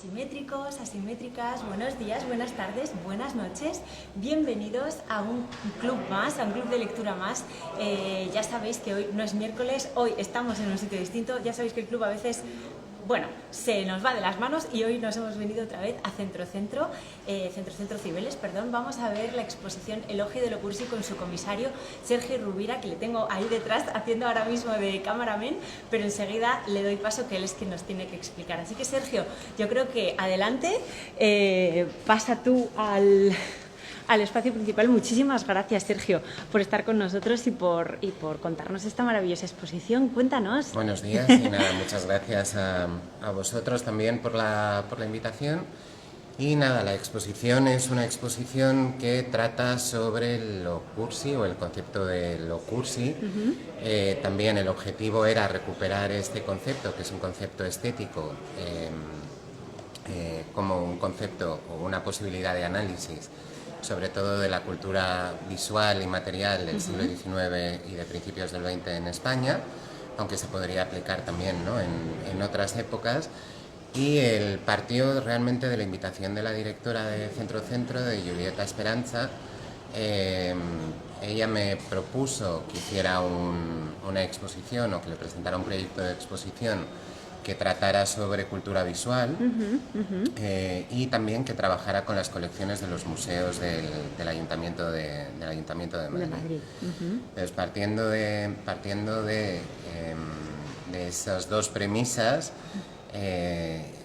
Simétricos, asimétricas, buenos días, buenas tardes, buenas noches. Bienvenidos a un club más, a un club de lectura más. Ya sabéis que hoy no es miércoles, hoy estamos en un sitio distinto. Ya sabéis que el club a veces, se nos va de las manos y hoy nos hemos venido otra vez a Centro Cibeles, perdón. Vamos a ver la exposición Elogio de lo Cursi con su comisario Sergio Rubira, que le tengo ahí detrás haciendo ahora mismo de cameraman, pero enseguida le doy paso, que él es quien nos tiene que explicar. Así que Sergio, yo creo que adelante, pasa tú al espacio principal. Muchísimas gracias, Sergio, por estar con nosotros y por contarnos esta maravillosa exposición. Cuéntanos. Buenos días y nada, muchas gracias a vosotros también por la invitación. Y nada, la exposición es una exposición que trata sobre lo cursi o el concepto de lo cursi. También el objetivo era recuperar este concepto, que es un concepto estético, como un concepto o una posibilidad de análisis, sobre todo de la cultura visual y material del siglo XIX y de principios del XX en España, aunque se podría aplicar también, ¿no?, en otras épocas. Y él partió realmente de la invitación de la directora de Centro, de Julieta Esperanza. Ella me propuso que hiciera una exposición, o que le presentara un proyecto de exposición que tratara sobre cultura visual, y también que trabajara con las colecciones de los museos del Ayuntamiento de Madrid. Entonces, partiendo de esas dos premisas,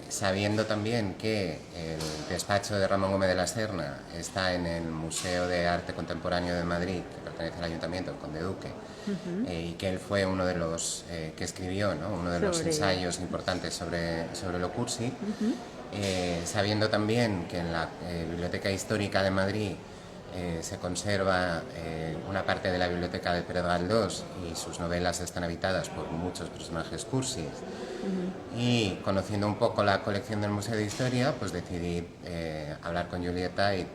sabiendo también que el despacho de Ramón Gómez de la Serna está en el Museo de Arte Contemporáneo de Madrid, que pertenece al Ayuntamiento, el Conde Duque, y que él fue uno de los que escribió, ¿no?, uno de los ensayos importantes sobre lo cursi, sabiendo también que en la Biblioteca Histórica de Madrid se conserva una parte de la biblioteca de Pérez Galdós, y sus novelas están habitadas por muchos personajes cursis. Y conociendo un poco la colección del Museo de Historia, pues decidí hablar con Julieta y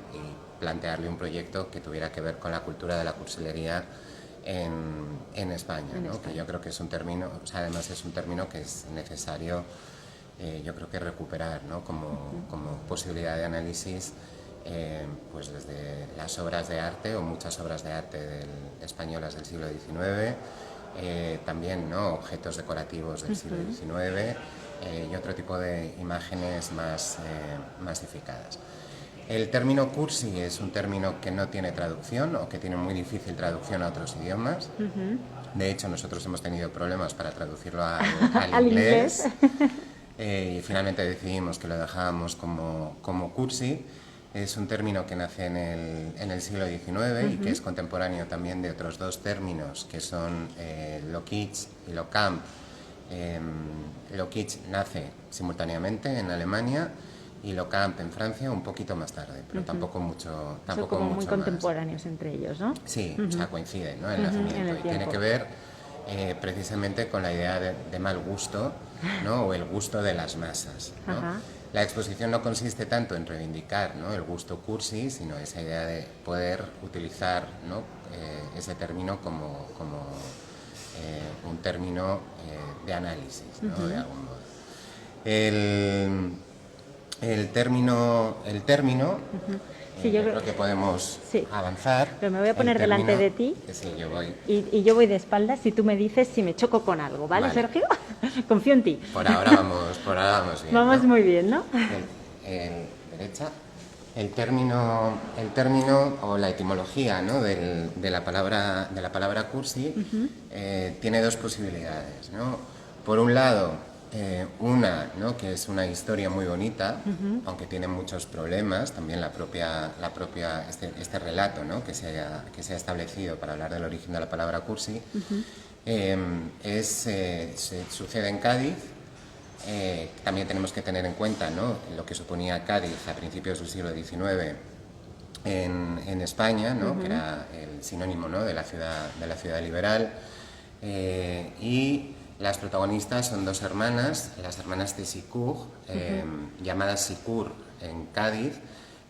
plantearle un proyecto que tuviera que ver con la cultura de la cursilería en España, ¿no? Que yo creo que es un término, además es un término que es necesario, yo creo que recuperar, ¿no?, como posibilidad de análisis, pues desde las obras de arte, o muchas obras de arte españolas del siglo XIX, también, ¿no?, objetos decorativos del siglo XIX, y otro tipo de imágenes más masificadas. El término cursi es un término que no tiene traducción, o que tiene muy difícil traducción a otros idiomas. De hecho, nosotros hemos tenido problemas para traducirlo al inglés. Y finalmente decidimos que lo dejábamos como cursi. Es un término que nace en el siglo XIX y que es contemporáneo también de otros dos términos, que son lo kitsch y lo camp. Lo kitsch nace simultáneamente en Alemania, y lo camp en Francia un poquito más tarde, pero tampoco mucho Son como muy contemporáneos entre ellos, ¿no? Sí, o sea, coinciden, ¿no?, el nacimiento, y tiene que ver precisamente con la idea de mal gusto, ¿no?, o el gusto de las masas, ¿no? La exposición no consiste tanto en reivindicar, ¿no?, el gusto cursi, sino esa idea de poder utilizar, ¿no?, ese término como un término de análisis, ¿no?, de algún modo. El término Sí, yo creo que podemos avanzar. Pero me voy a poner delante de ti, sí, yo voy. Y yo voy de espaldas y tú me dices si me choco con algo, ¿vale, Sergio? Confío en ti. Por ahora vamos bien. Vamos, ¿no?, muy bien, ¿no? Derecha. El término o la etimología, ¿no?, de la palabra cursi, tiene dos posibilidades, ¿no? Por un lado, una, ¿no?, que es una historia muy bonita, aunque tiene muchos problemas, también este relato, ¿no?, que se ha establecido para hablar del origen de la palabra cursi, sucede en Cádiz. También tenemos que tener en cuenta, ¿no?, lo que suponía Cádiz a principios del siglo XIX en España, ¿no?, que era el sinónimo, ¿no?, de la ciudad liberal, y las protagonistas son dos hermanas, las hermanas de Sicur, llamadas Sicur en Cádiz,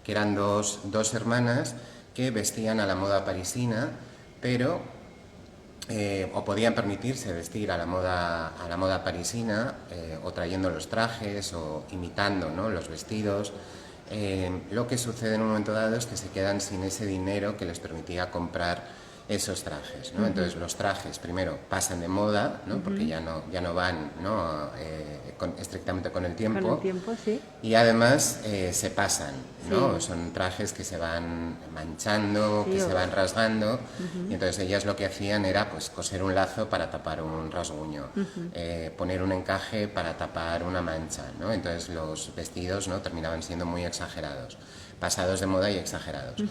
que eran dos hermanas que vestían a la moda parisina, pero o podían permitirse vestir a la moda parisina, o trayendo los trajes o imitando, ¿no?, los vestidos. Lo que sucede en un momento dado es que se quedan sin ese dinero que les permitía comprar esos trajes, ¿no? Entonces los trajes primero pasan de moda, ¿no?, porque ya no van, ¿no?, estrictamente con el tiempo. Con el tiempo, sí. Y además se pasan, ¿no? Sí. Son trajes que se van manchando, Sí, que se van rasgando, y entonces ellas lo que hacían era pues coser un lazo para tapar un rasguño, poner un encaje para tapar una mancha, ¿no? Entonces los vestidos, ¿no?, terminaban siendo muy exagerados, pasados de moda y exagerados.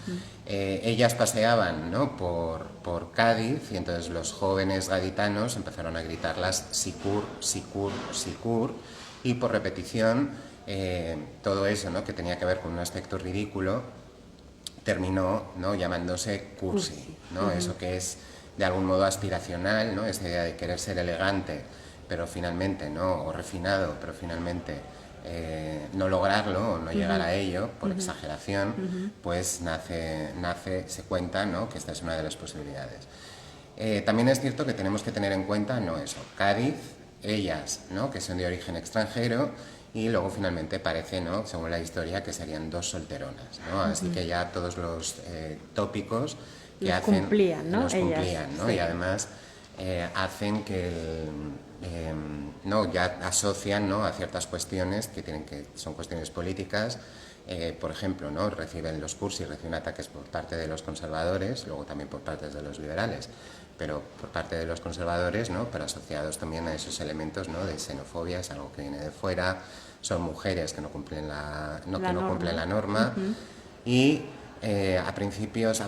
Ellas paseaban, ¿no?, por Cádiz, y entonces los jóvenes gaditanos empezaron a gritarlas sicur, sicur, sicur, y por repetición todo eso, ¿no?, que tenía que ver con un aspecto ridículo terminó, ¿no?, llamándose cursi, ¿no? Eso que es de algún modo aspiracional, ¿no?, esa idea de querer ser elegante, pero finalmente, ¿no?, o refinado, pero finalmente no lograrlo o no llegar a ello por exageración, pues se cuenta, ¿no?, que esta es una de las posibilidades. También es cierto que tenemos que tener en cuenta, no eso, Cádiz, ellas, ¿no?, que son de origen extranjero, y luego finalmente parece, ¿no?, según la historia, que serían dos solteronas, ¿no? Así que ya todos los tópicos que los hacen cumplían, ¿no?, los cumplían, ¿no? Sí. Y además hacen que no, ya asocian, ¿no?, a ciertas cuestiones que son cuestiones políticas. Por ejemplo, ¿no?, reciben ataques por parte de los conservadores, luego también por parte de los liberales, pero por parte de los conservadores, ¿no?, pero asociados también a esos elementos, ¿no?, de xenofobia, es algo que viene de fuera, son mujeres que no cumplen la norma. Y a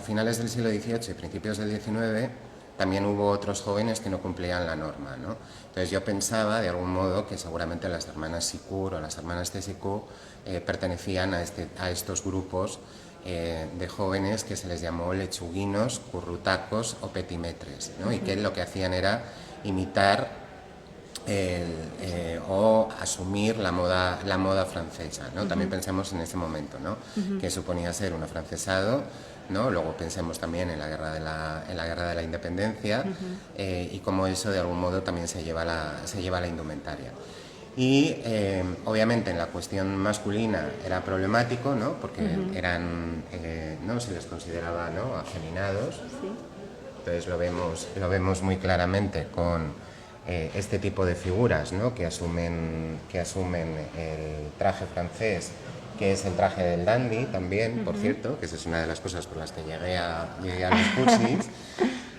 finales del siglo XVIII y principios del XIX también hubo otros jóvenes que no cumplían la norma, ¿no? Entonces yo pensaba, de algún modo, que seguramente las hermanas Sicur o las hermanas Tessicu pertenecían a estos grupos de jóvenes que se les llamó lechuguinos, currutacos o petimetres, ¿no? Y que lo que hacían era imitar o asumir la moda francesa, ¿no? También pensemos en ese momento, ¿no?, que suponía ser un afrancesado, ¿no? Luego pensemos también en la guerra de la independencia, y cómo eso de algún modo también se lleva la indumentaria. Y obviamente en la cuestión masculina era problemático, ¿no?, porque eran, ¿no?, se les consideraba, ¿no?, afeminados. Sí. Entonces lo vemos muy claramente con este tipo de figuras, ¿no?, que asumen el traje francés, que es el traje del dandy también, por cierto, que esa es una de las cosas por las que llegué a los cursis.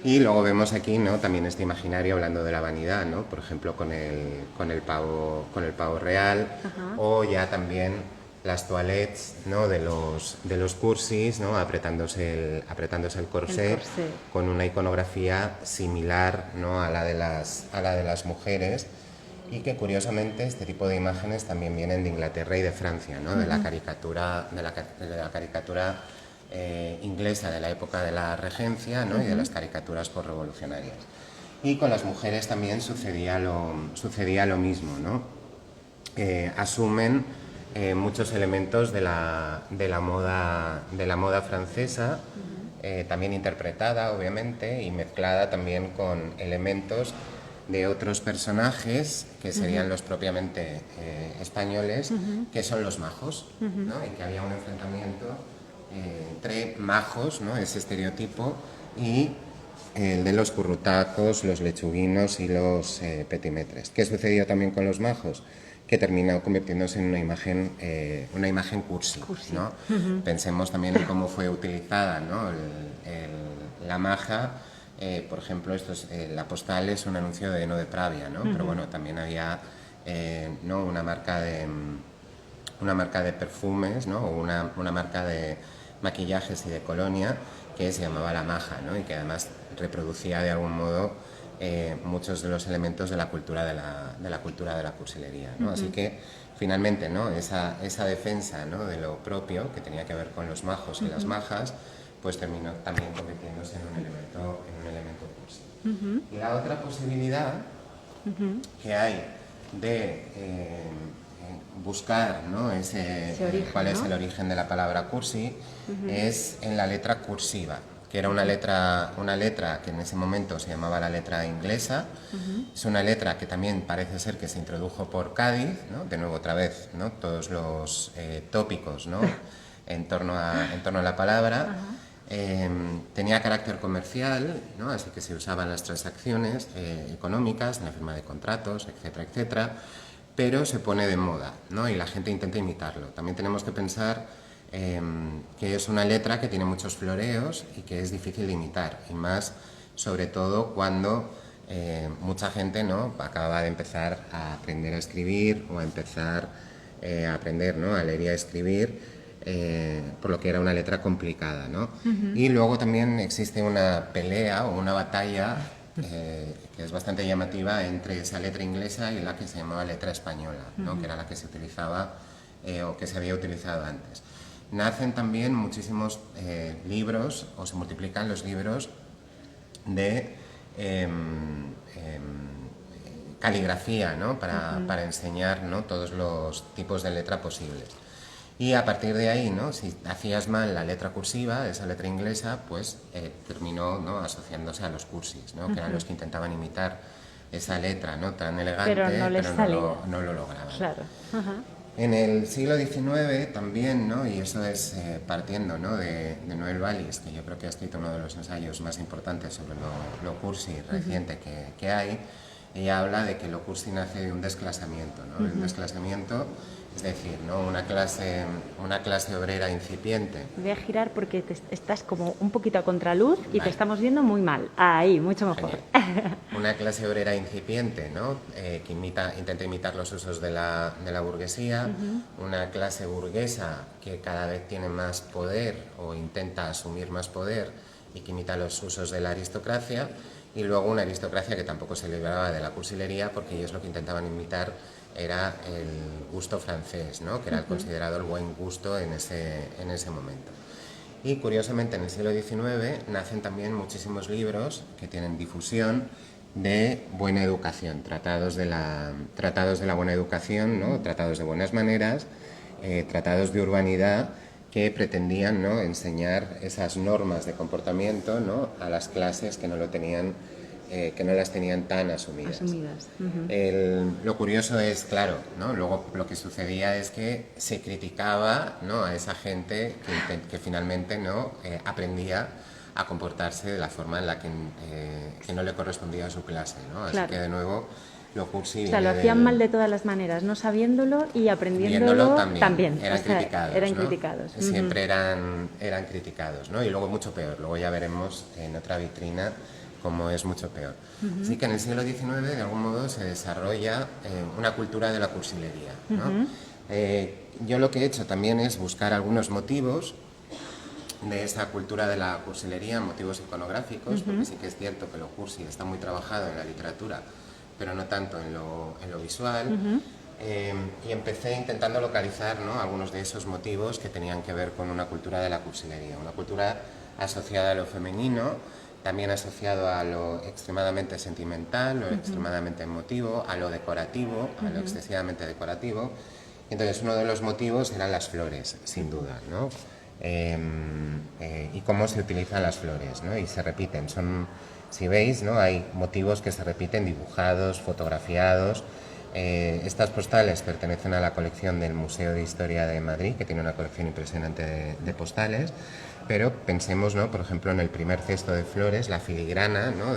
Y luego vemos aquí, ¿no?, también este imaginario hablando de la vanidad, ¿no?, por ejemplo con el pavo real, o ya también las toilettes, ¿no?, de los cursis, ¿no?, apretándose el corsé, con una iconografía similar, ¿no?, a la de las mujeres, y que curiosamente este tipo de imágenes también vienen de Inglaterra y de Francia, ¿no?, de la caricatura inglesa de la época de la regencia, ¿no?, y de las caricaturas posrevolucionarias. Y con las mujeres también sucedía lo mismo, ¿no? Asumen muchos elementos de la moda francesa, también interpretada obviamente y mezclada también con elementos de otros personajes que serían los propiamente españoles, que son los majos, ¿no? Y que había un enfrentamiento entre majos, ¿no?, ese estereotipo, y el de los currutacos, los lechuguinos y los petimetres. ¿Qué sucedió también con los majos? Que terminó convirtiéndose en una imagen cursi, ¿no? Pensemos también en cómo fue utilizada, ¿no?, la maja. Por ejemplo, la postal es un anuncio de Heno de Pravia, ¿no? Pero bueno, también había ¿no?, una marca de perfumes, ¿no?, o una marca de maquillajes y de colonia que se llamaba La Maja, ¿no?, y que además reproducía de algún modo muchos de los elementos de la cultura de la cursilería, ¿no? Así que finalmente, ¿no?, esa defensa, ¿no?, de lo propio, que tenía que ver con los majos y las majas, pues terminó también convirtiéndose en un elemento cursi. Y la otra posibilidad que hay de buscar, ¿no?, cuál es el origen de la palabra cursi, es en la letra cursiva. que era una letra que en ese momento se llamaba la letra inglesa. Es una letra que también parece ser que se introdujo por Cádiz, ¿no? De nuevo otra vez, ¿no? Todos los tópicos, ¿no? en torno a la palabra. Tenía carácter comercial, ¿no? Así que se usaban las transacciones económicas, en la firma de contratos, etcétera, etcétera, pero se pone de moda, ¿no? Y la gente intenta imitarlo. También tenemos que pensar que es una letra que tiene muchos floreos y que es difícil de imitar, y más sobre todo cuando mucha gente, ¿no? Acaba de empezar a aprender a escribir o a empezar a aprender, ¿no? A leer y a escribir, por lo que era una letra complicada, ¿no? Y luego también existe una pelea o una batalla que es bastante llamativa entre esa letra inglesa y la que se llamaba letra española, ¿no? Que era la que se utilizaba o que se había utilizado antes. Nacen también muchísimos libros, o se multiplican los libros de caligrafía, ¿no? Para enseñar, ¿no? Todos los tipos de letra posibles. Y a partir de ahí, ¿no? Si hacías mal la letra cursiva, esa letra inglesa, pues terminó, ¿no? Asociándose a los cursis, ¿no? Que eran los que intentaban imitar esa letra, ¿no? Tan elegante, pero no lo lograban. Claro. En el siglo XIX también, ¿no? Y eso es partiendo, ¿no? de Noel Wallis, que yo creo que ha escrito uno de los ensayos más importantes sobre lo cursi reciente que hay. Ella habla de que lo cursi nace de un desclasamiento, ¿no? El desclasamiento, es decir, ¿no? una clase obrera incipiente. Voy a girar porque estás como un poquito a contraluz y Vale. te estamos viendo muy mal. Ahí, mucho mejor. Una clase obrera incipiente, ¿no? Que intenta imitar los usos de la burguesía. Una clase burguesa que cada vez tiene más poder o intenta asumir más poder y que imita los usos de la aristocracia. Y luego una aristocracia que tampoco se libraba de la cursilería, porque ellos lo que intentaban imitar era el gusto francés, ¿no? Que era el considerado el buen gusto en ese momento. Y curiosamente en el siglo XIX nacen también muchísimos libros que tienen difusión de buena educación, tratados de la buena educación, ¿no? Tratados de buenas maneras, tratados de urbanidad, que pretendían, ¿no? Enseñar esas normas de comportamiento, ¿no? A las clases que no las tenían tan asumidas. Lo curioso es, claro, ¿no? Luego lo que sucedía es que se criticaba, ¿no? A esa gente que finalmente, ¿no? Aprendía a comportarse de la forma en la que no le correspondía a su clase, ¿no? Así que de nuevo lo cursi. O sea, lo hacían mal de todas las maneras, no sabiéndolo y aprendiéndolo también. Eran criticados. Eran ¿no? criticados. Siempre eran criticados, ¿no? Y luego mucho peor. Luego ya veremos en otra vitrina cómo es mucho peor. Así que en el siglo XIX, de algún modo, se desarrolla una cultura de la cursilería, ¿no? Yo lo que he hecho también es buscar algunos motivos de esa cultura de la cursilería, motivos iconográficos, porque sí que es cierto que lo cursi está muy trabajado en la literatura, pero no tanto en lo visual. Y empecé intentando localizar, ¿no? Algunos de esos motivos que tenían que ver con una cultura de la cursilería, una cultura asociada a lo femenino, también asociado a lo extremadamente sentimental, lo extremadamente emotivo, a lo decorativo, a lo excesivamente decorativo. Entonces uno de los motivos eran las flores, sin duda, ¿no? Y cómo se utilizan las flores, ¿no? Y se repiten, si veis, ¿no? Hay motivos que se repiten, dibujados, fotografiados. Estas postales pertenecen a la colección del Museo de Historia de Madrid, que tiene una colección impresionante de postales, pero pensemos, ¿no? Por ejemplo, en el primer cesto de flores, la filigrana, ¿no?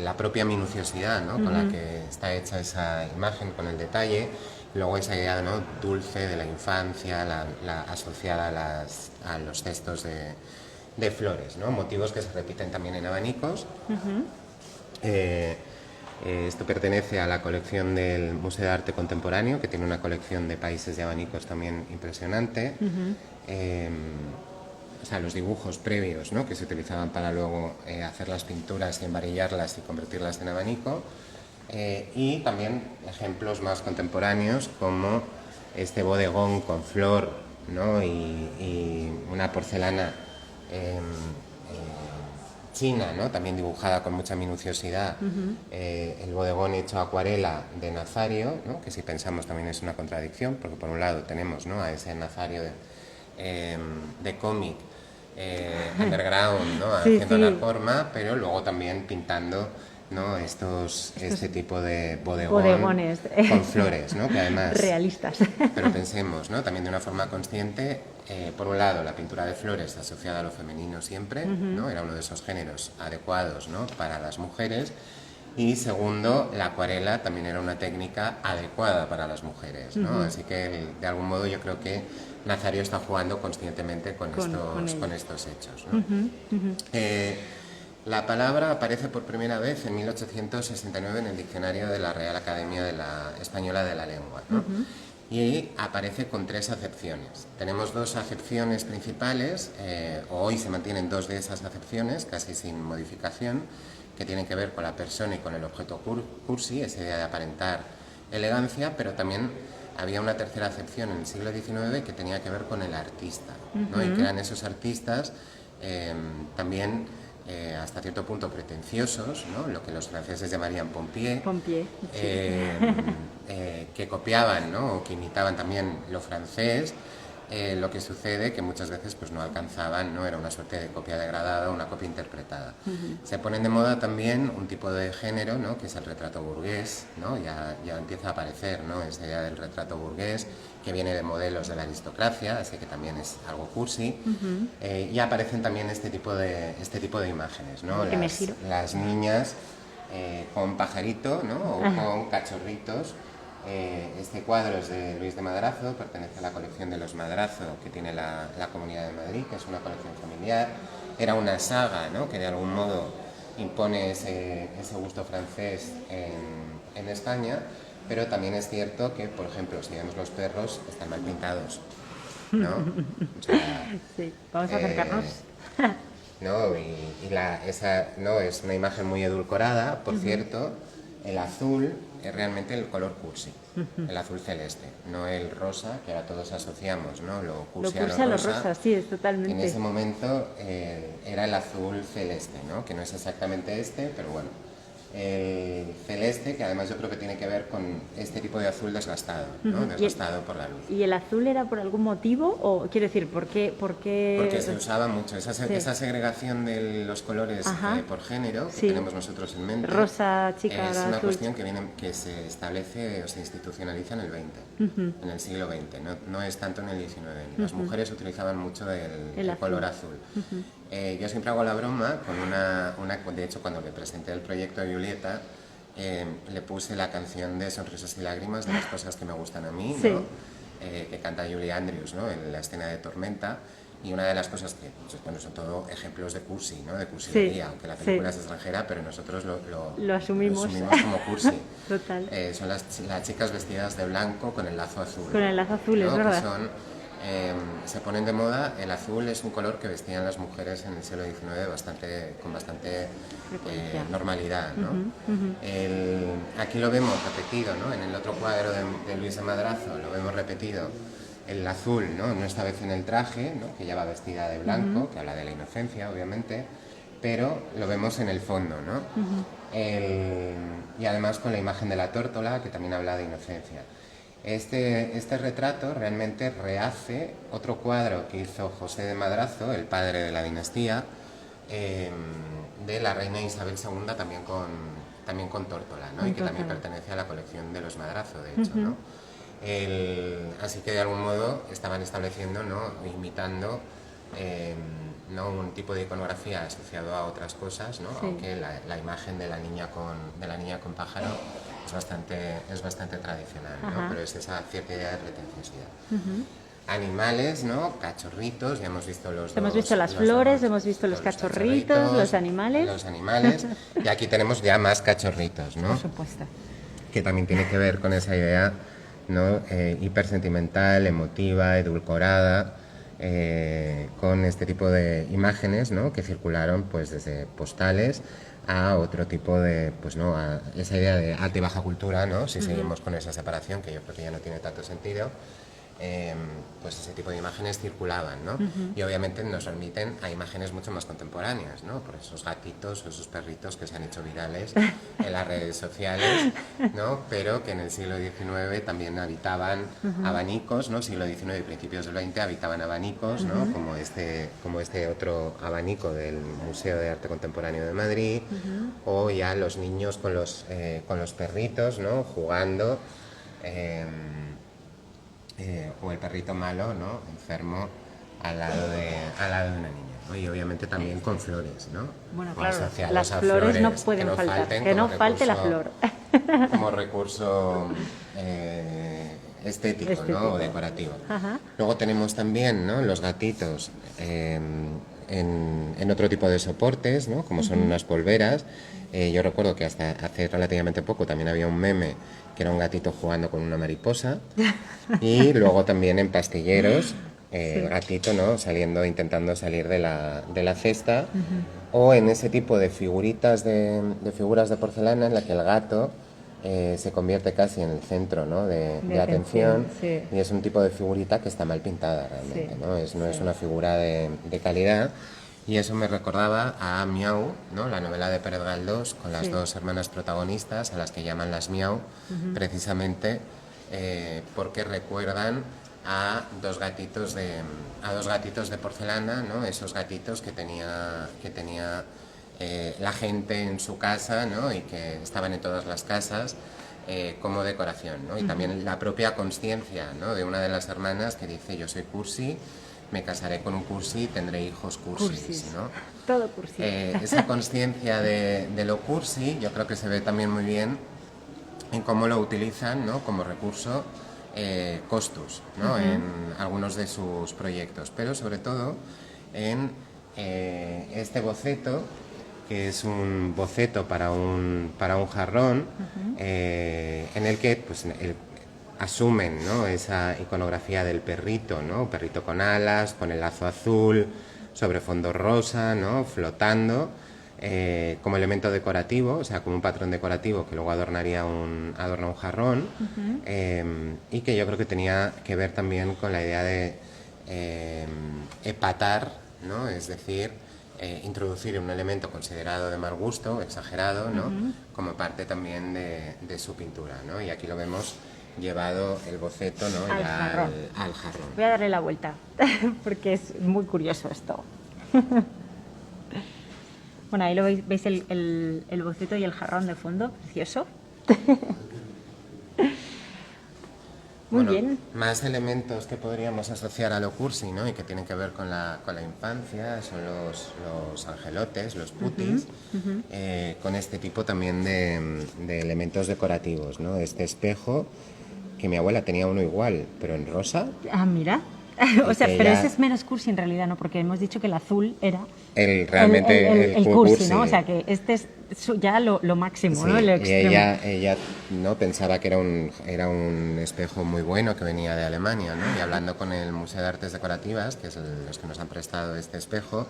La propia minuciosidad, ¿no? Con la que está hecha esa imagen, con el detalle, luego esa idea, ¿no? Dulce de la infancia, asociada a los cestos de flores, ¿no? Motivos que se repiten también en abanicos. Esto pertenece a la colección del Museo de Arte Contemporáneo, que tiene una colección de países de abanicos también impresionante. O sea, los dibujos previos, ¿no? Que se utilizaban para luego hacer las pinturas y embarillarlas y convertirlas en abanico. Y también ejemplos más contemporáneos como este bodegón con flor, ¿no? y una porcelana china, ¿no? También dibujada con mucha minuciosidad. El bodegón hecho a acuarela de Nazario, ¿no? Que si pensamos también es una contradicción, porque por un lado tenemos, ¿no? A ese Nazario de cómic underground, ¿no? Sí, Haciendo sí. la forma, pero luego también pintando, ¿no? Este tipo de bodegón bodegones con flores, ¿no? Que además, realistas. pero pensemos, ¿no? También de una forma consciente, por un lado, la pintura de flores asociada a lo femenino siempre, ¿no? Era uno de esos géneros adecuados, ¿no? Para las mujeres. Y segundo, la acuarela también era una técnica adecuada para las mujeres, ¿no? Así que, de algún modo, yo creo que Nazario está jugando conscientemente con estos hechos, ¿no? La palabra aparece por primera vez en 1869 en el diccionario de la Real Academia Española de la Lengua, ¿no? Y aparece con 3 acepciones. Tenemos 2 acepciones principales, hoy se mantienen 2 de esas acepciones, casi sin modificación, que tienen que ver con la persona y con el objeto cursi, esa idea de aparentar elegancia, pero también había una tercera acepción en el siglo XIX que tenía que ver con el artista, ¿no? Y que eran esos artistas también hasta cierto punto pretenciosos, ¿no? Lo que los franceses llamarían pompier, que copiaban, ¿no? O que imitaban también lo francés. Lo que sucede que muchas veces pues no alcanzaban, ¿no? Era una suerte de copia degradada, una copia interpretada. Se ponen de moda también un tipo de género, ¿no? Que es el retrato burgués, ¿no? Ya empieza a aparecer, ¿no? Esa idea del retrato burgués que viene de modelos de la aristocracia, así que también es algo cursi. Y aparecen también este tipo de imágenes, ¿no? Las niñas con pajarito, ¿no? O con cachorritos. Este cuadro es de Luis de Madrazo, pertenece a la colección de los Madrazo que tiene la Comunidad de Madrid, que es una colección familiar. Era una saga, ¿no? Que de algún modo impone ese gusto francés en España, pero también es cierto que, por ejemplo, si vemos los perros, están mal pintados, ¿no? O sea, sí, vamos a acercarnos. ¿no? No, es una imagen muy edulcorada, por cierto. El azul es realmente el color cursi, el azul celeste, no el rosa, que ahora todos asociamos, ¿no? Lo cursi a lo rosa. Sí, es totalmente. En ese momento era el azul celeste, ¿no? Que no es exactamente pero bueno. El celeste, que además yo creo que tiene que ver con este tipo de azul desgastado, ¿no? Desgastado por la luz. ¿Y el azul era por algún motivo? O quiero decir, ¿por qué? Porque se usaba mucho, esa segregación de los colores por género que tenemos nosotros en mente. Rosa, chica, es una azul. cuestión que se establece o se institucionaliza en el XX, en el siglo XX, no es tanto en el XIX. Las mujeres utilizaban mucho el color azul. Yo siempre hago la broma con de hecho, cuando le presenté el proyecto a Julieta, le puse la canción de Sonrisas y Lágrimas, de las cosas que me gustan a mí, ¿no? Que canta Julie Andrews, ¿no? En la escena de Tormenta. Y una de las cosas que, bueno, son todo ejemplos de cursi, ¿no? De cursilería, aunque la película es extranjera, pero nosotros lo asumimos como cursi. Total. Son las chicas vestidas de blanco con el lazo azul. Con el lazo azul, ¿no? es verdad. Se ponen de moda. El azul es un color que vestían las mujeres en el siglo XIX con bastante normalidad, ¿no? Aquí lo vemos repetido, ¿no? En el otro cuadro de Luis de Madrazo lo vemos repetido. El azul, ¿no? Esta vez en el traje, ¿no? Que ya va vestida de blanco, que habla de la inocencia, obviamente, pero lo vemos en el fondo, ¿no? Y además con la imagen de la tórtola, que también habla de inocencia. Este retrato realmente rehace otro cuadro que hizo José de Madrazo, el padre de la dinastía, de la reina Isabel II, también con tórtola, ¿no? Y que también pertenece a la colección de los Madrazo, de hecho, ¿no? Así que de algún modo estaban estableciendo, ¿no? Imitando ¿no? Un tipo de iconografía asociado a otras cosas, ¿no? Aunque la imagen de la niña con pájaro es bastante tradicional, ¿no? Pero es esa cierta idea de pretenciosidad. Animales, ¿no? Cachorritos, ya hemos visto hemos visto las flores, hemos visto los cachorritos, los animales. Los animales, y aquí tenemos ya más cachorritos, ¿no? Por supuesto. Que también tiene que ver con esa idea, ¿no? Hipersentimental, emotiva, edulcorada, con este tipo de imágenes, ¿no? Que circularon pues desde postales a otro tipo de, pues no, a esa idea de alta y baja cultura, ¿no? Si seguimos con esa separación, que yo creo que ya no tiene tanto sentido. pues ese tipo de imágenes circulaban, ¿no? Y obviamente nos remiten a imágenes mucho más contemporáneas, ¿no? Por esos gatitos o esos perritos que se han hecho virales en las redes sociales, ¿no? Pero que en el siglo XIX también habitaban abanicos, ¿no? Siglo XIX y principios del XX habitaban abanicos, ¿no? Como este otro abanico del Museo de Arte Contemporáneo de Madrid, o ya los niños con los perritos, ¿no? Jugando, o el perrito malo, ¿no? Enfermo al lado de una niña, ¿no? Y obviamente también con flores, ¿no? Bueno, Con claro, asociados las a flores no pueden faltar, que no falte la flor. Como recurso estético, ¿no? O decorativo. Luego tenemos también, ¿no? Los gatitos en otro tipo de soportes, ¿no? Como son unas polveras. Yo recuerdo que hasta hace relativamente poco también había un meme que era un gatito jugando con una mariposa. Y luego también en pastilleros, gatito, ¿no? Intentando salir de la cesta. O en ese tipo de figuritas de figuras de porcelana en la que el gato se convierte casi en el centro, ¿no? de atención, sí. Y es un tipo de figurita que está mal pintada realmente, Sí, ¿no? Es una figura de calidad. Y eso me recordaba a Miau, ¿no? La novela de Pérez Galdós, con las dos hermanas protagonistas, a las que llaman las Miau, precisamente porque recuerdan a dos gatitos de porcelana, ¿no? Esos gatitos que tenía la gente en su casa, ¿no? Y que estaban en todas las casas como decoración, ¿no? Y también la propia consciencia, ¿no? De una de las hermanas que dice: yo soy cursi, me casaré con un cursi, tendré hijos cursis, ¿no? Todo cursi. Esa consciencia de lo cursi yo creo que se ve también muy bien en cómo lo utilizan, ¿no? Como recurso Costus, ¿no? En algunos de sus proyectos, pero sobre todo en este boceto, que es un boceto para un jarrón, en el que pues, asumen, ¿no? Esa iconografía del perrito, ¿no? Perrito con alas, con el lazo azul, sobre fondo rosa, ¿no? Flotando, como elemento decorativo, o sea, como un patrón decorativo que luego adorna un jarrón, y que yo creo que tenía que ver también con la idea de epatar, ¿no? Es decir, introducir un elemento considerado de mal gusto, exagerado, ¿no? Como parte también de su pintura, ¿no? Y aquí lo vemos llevado el boceto, ¿no? Al jarrón. Voy a darle la vuelta porque es muy curioso esto. Bueno, ahí lo veis el boceto y el jarrón de fondo, precioso. Muy bien. Más elementos que podríamos asociar a lo cursi, ¿no? Y que tienen que ver con la infancia, son los angelotes, los putis, con este tipo también de elementos decorativos, ¿no? Este espejo, que mi abuela tenía uno igual, pero en rosa. Ah, mira. O sea, pero ese es menos cursi en realidad, ¿no? Porque hemos dicho que el azul era realmente el cursi, ¿no? O sea, que este es ya lo máximo, sí, ¿no? El extremo. Y ella no pensaba que era un espejo muy bueno que venía de Alemania, ¿no? Y hablando con el Museo de Artes Decorativas, que es los que nos han prestado este espejo,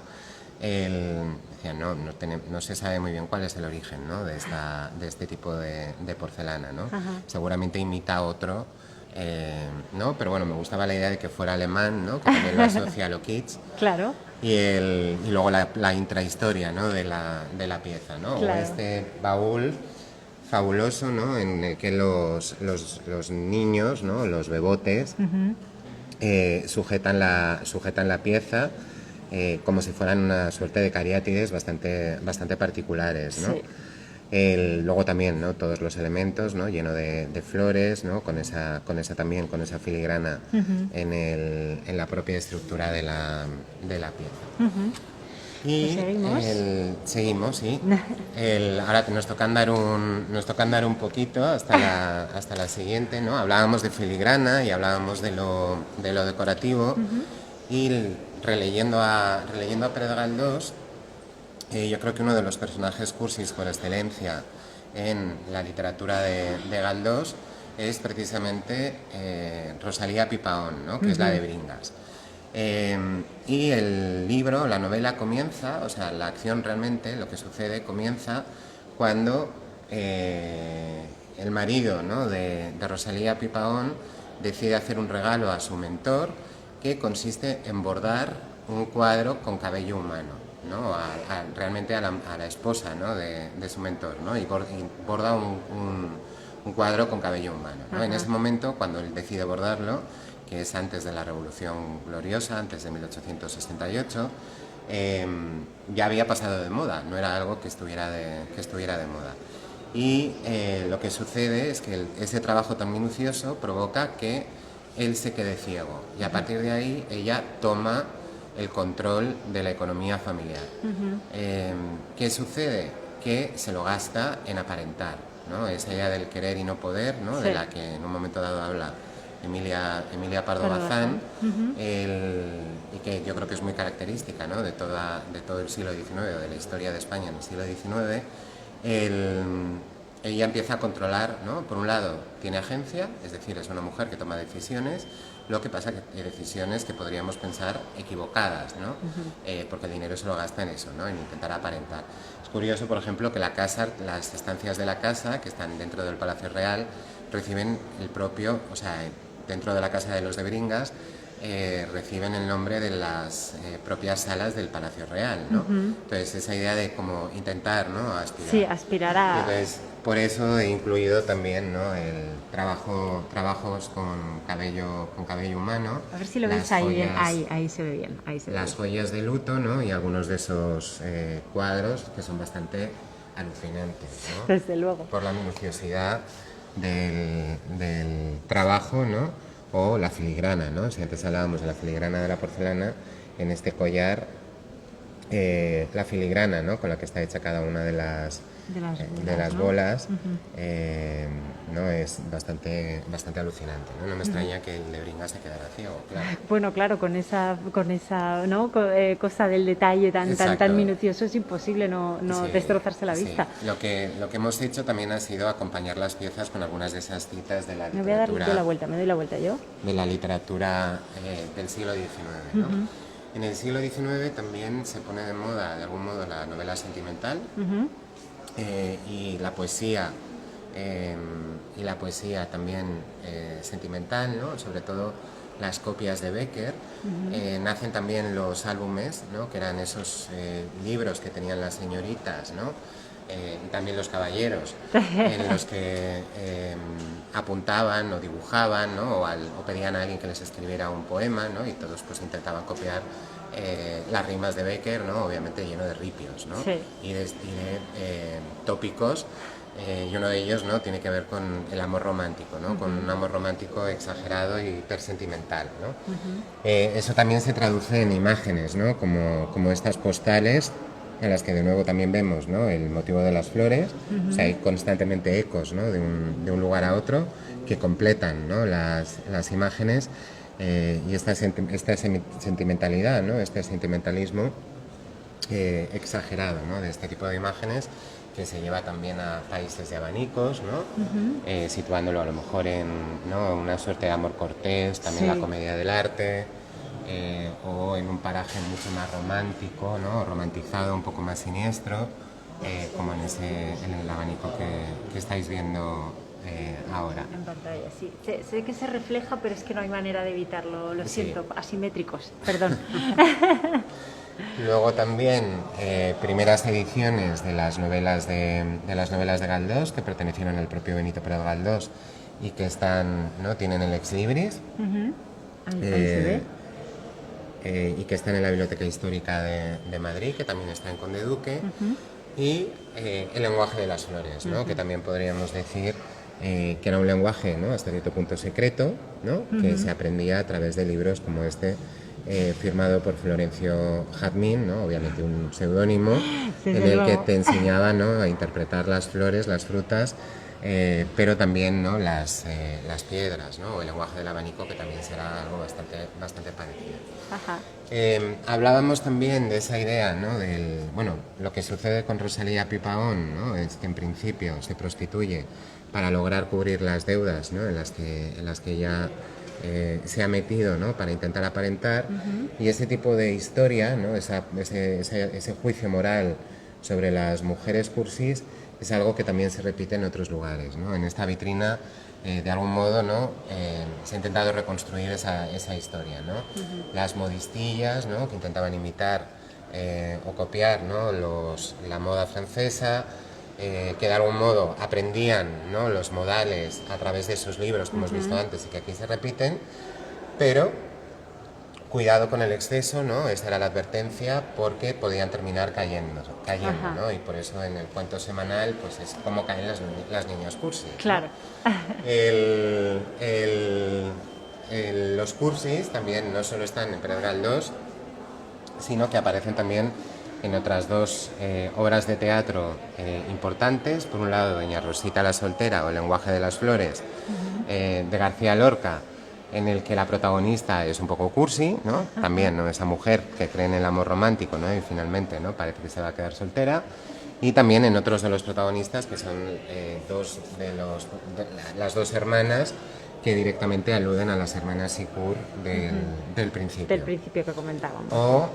él decía, no se sabe muy bien cuál es el origen, ¿no? de este tipo de porcelana, ¿no? Seguramente imita otro, ¿no? Pero bueno, me gustaba la idea de que fuera alemán, ¿no? Que también lo asocia a lo kitsch. Claro. Y luego la intrahistoria, ¿no? de la pieza, ¿no? Claro. O este baúl fabuloso, ¿no? En el que los niños, ¿no? Los bebotes, sujetan la pieza como si fueran una suerte de cariátides bastante particulares, ¿no? Sí. Luego también, ¿no? Todos los elementos, ¿no? Lleno de flores, ¿no? Con esa filigrana en la propia estructura de la pieza. Y seguimos, sí. Ahora nos toca andar un poquito hasta la siguiente, ¿no? Hablábamos de filigrana y hablábamos de lo decorativo, y releyendo a Pérez Galdós, yo creo que uno de los personajes cursis por excelencia en la literatura de Galdós es precisamente Rosalía Pipaón, ¿no? Que es la de Bringas. Y el libro, la novela comienza, o sea, la acción realmente, lo que sucede, comienza cuando el marido, ¿no? de Rosalía Pipaón decide hacer un regalo a su mentor que consiste en bordar un cuadro con cabello humano, ¿no? Realmente a la esposa, ¿no? de su mentor, ¿no? y borda un cuadro con cabello humano, ¿no? En ese momento, cuando él decide bordarlo, que es antes de la Revolución Gloriosa, antes de 1868, ya había pasado de moda, no era algo que estuviera de moda. Y lo que sucede es que ese trabajo tan minucioso provoca que él se quede ciego, y a partir de ahí ella toma el control de la economía familiar. ¿Qué sucede? Que se lo gasta en aparentar, ¿no? Esa idea del querer y no poder, ¿no? Sí. De la que en un momento dado habla Emilia Pardo Bazán, y que yo creo que es muy característica, ¿no? de todo el siglo XIX, o de la historia de España en el siglo XIX. Ella empieza a controlar, ¿no? Por un lado, tiene agencia, es decir, es una mujer que toma decisiones, lo que pasa que hay decisiones que podríamos pensar equivocadas, ¿no? Porque el dinero se lo gasta en eso, ¿no? En intentar aparentar. Es curioso, por ejemplo, que las estancias de la casa, que están dentro del Palacio Real, reciben dentro de la casa de los de Bringas, reciben el nombre de las propias salas del Palacio Real, ¿no? Entonces, esa idea de como intentar, ¿no? Aspirar. Sí, aspirar a... Entonces, por eso he incluido también, ¿no? El trabajos con cabello humano. A ver si lo veis ahí bien. Ahí se ve bien. Las joyas de luto, ¿no? Y algunos de esos cuadros que son bastante alucinantes, ¿no? Desde luego. Por la minuciosidad del trabajo, ¿no? O la filigrana, ¿no? Si antes hablábamos de la filigrana de la porcelana, en este collar, la filigrana, ¿no? Con la que está hecha cada una de las bolas, ¿no? Es bastante alucinante, ¿no? No me extraña que el de Bringas se quedara ciego, claro. Bueno, claro, con esa ¿no? Cosa del detalle tan minucioso es imposible no Sí, destrozarse la vista. Sí. Lo que hemos hecho también ha sido acompañar las piezas con algunas de esas citas de la Me voy a dar literatura. yo la vuelta, me doy la vuelta yo. De la literatura del siglo XIX, ¿no? En el siglo XIX también se pone de moda, de algún modo, la novela sentimental, y la poesía también sentimental, ¿no? Sobre todo las copias de Bécquer. Nacen también los álbumes, ¿no? Que eran esos libros que tenían las señoritas, ¿no? Y también los caballeros, en los que apuntaban o dibujaban, ¿no? o pedían a alguien que les escribiera un poema, ¿no? Y todos pues intentaban copiar las rimas de Bécquer, ¿no? Obviamente lleno de ripios, ¿no? Sí. y de tópicos, y uno de ellos, ¿no? Tiene que ver con el amor romántico, ¿no? Con un amor romántico exagerado y hipersentimental, ¿no? Eso también se traduce en imágenes, ¿no? Como estas postales, en las que de nuevo también vemos, ¿no? El motivo de las flores. O sea, hay constantemente ecos, ¿no? de un lugar a otro que completan, ¿no? las imágenes, y esta sentimentalidad, ¿no? Este sentimentalismo exagerado, ¿no? De este tipo de imágenes, que se lleva también a países de abanicos, ¿no? Situándolo a lo mejor en, ¿no? Una suerte de amor cortés, también la comedia del arte. O en un paraje mucho más romántico, ¿no? Romantizado, un poco más siniestro, como en el abanico que estáis viendo ahora. En pantalla, sí. Sé que se refleja, pero es que no hay manera de evitarlo, lo siento, asimétricos, perdón. Luego también primeras ediciones de las novelas de Galdós, que pertenecieron al propio Benito Pérez Galdós y que tienen el ex libris. Ahí se ve. Y que están en la Biblioteca Histórica de Madrid, que también está en Conde Duque, y el lenguaje de las flores, ¿no? Que también podríamos decir que era un lenguaje, ¿no? Hasta cierto punto secreto, ¿no? Que se aprendía a través de libros como este, firmado por Florencio Jazmín, ¿no? Obviamente un seudónimo, en el que te enseñaba, ¿no? A interpretar las flores, las frutas, pero también, ¿no? Las piedras, ¿no? O el lenguaje del abanico, que también será algo bastante parecido. Ajá. Hablábamos también de esa idea, ¿no? Lo que sucede con Rosalía Pipaón, ¿no? Es que en principio se prostituye para lograr cubrir las deudas, ¿no? en las que ella se ha metido, ¿no? Para intentar aparentar, y ese tipo de historia, ¿no? ese juicio moral sobre las mujeres cursis es algo que también se repite en otros lugares, ¿no? En esta vitrina de algún modo, ¿no? Se ha intentado reconstruir esa historia, ¿no? Las modistillas, ¿no? Que intentaban imitar o copiar, ¿no? La moda francesa, que de algún modo aprendían, ¿no? Los modales a través de sus libros, como hemos visto antes, y que aquí se repiten, pero cuidado con el exceso, ¿no? Esta era la advertencia, porque podían terminar cayendo, ¿no? Y por eso en el cuento semanal, pues es como caen las niñas cursis, ¿no? Claro. Los cursis también no solo están en Pérez Galdós, sino que aparecen también en otras dos obras de teatro importantes. Por un lado, Doña Rosita la soltera o El lenguaje de las flores, de García Lorca, en el que la protagonista es un poco cursi, ¿no? También, ¿no? Esa mujer que cree en el amor romántico, ¿no? Y finalmente, ¿no? Parece que se va a quedar soltera. Y también en otros de los protagonistas, que son las dos hermanas, que directamente aluden a las hermanas Sicur del principio. Del principio que comentábamos. O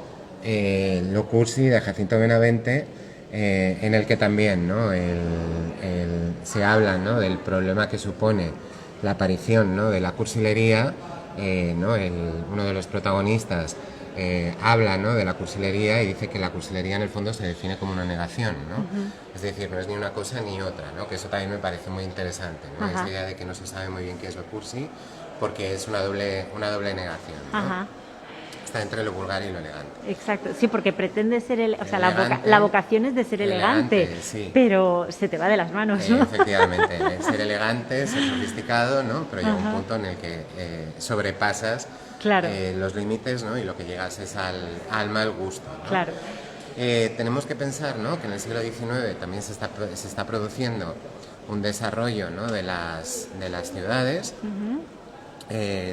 Lo cursi de Jacinto Benavente, en el que también, ¿no? Se habla, ¿no? Del problema que supone la aparición, ¿no? De la cursilería, ¿no? Uno de los protagonistas habla, ¿no? De la cursilería y dice que la cursilería en el fondo se define como una negación, ¿no? Es decir, no es ni una cosa ni otra, ¿no? Que eso también me parece muy interesante, ¿no? Esa idea de que no se sabe muy bien qué es lo cursi, porque es una doble negación, ¿no? Está entre lo vulgar y lo elegante. Exacto, sí, porque pretende ser, la vocación es de ser elegante, sí. Pero se te va de las manos, ¿no? Efectivamente, ser elegante, ser sofisticado, ¿no? Pero llega un punto en el que sobrepasas los límites, ¿no? Y lo que llegas es al mal gusto, ¿no? Claro. Tenemos que pensar, ¿no? Que en el siglo XIX también se está produciendo un desarrollo, ¿no? de las ciudades.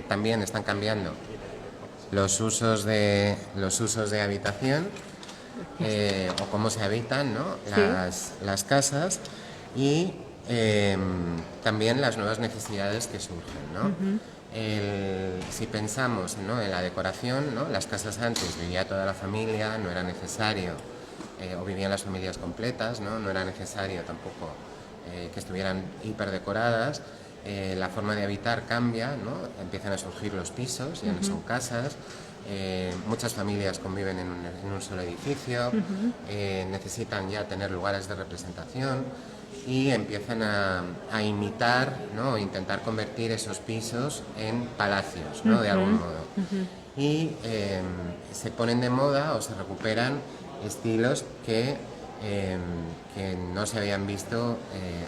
También están cambiando los usos de habitación, o cómo se habitan, ¿no? Las casas, y también las nuevas necesidades que surgen, ¿no? Si pensamos, ¿no? En la decoración, ¿no? Las casas antes vivía toda la familia, no era necesario, o vivían las familias completas, ¿no? No era necesario tampoco que estuvieran hiperdecoradas. La forma de habitar cambia, ¿no? Empiezan a surgir los pisos, ya no son casas. Muchas familias conviven en un solo edificio, necesitan ya tener lugares de representación y empiezan a imitar, ¿no? O intentar convertir esos pisos en palacios, ¿no? De algún modo. Y se ponen de moda o se recuperan estilos que no se habían visto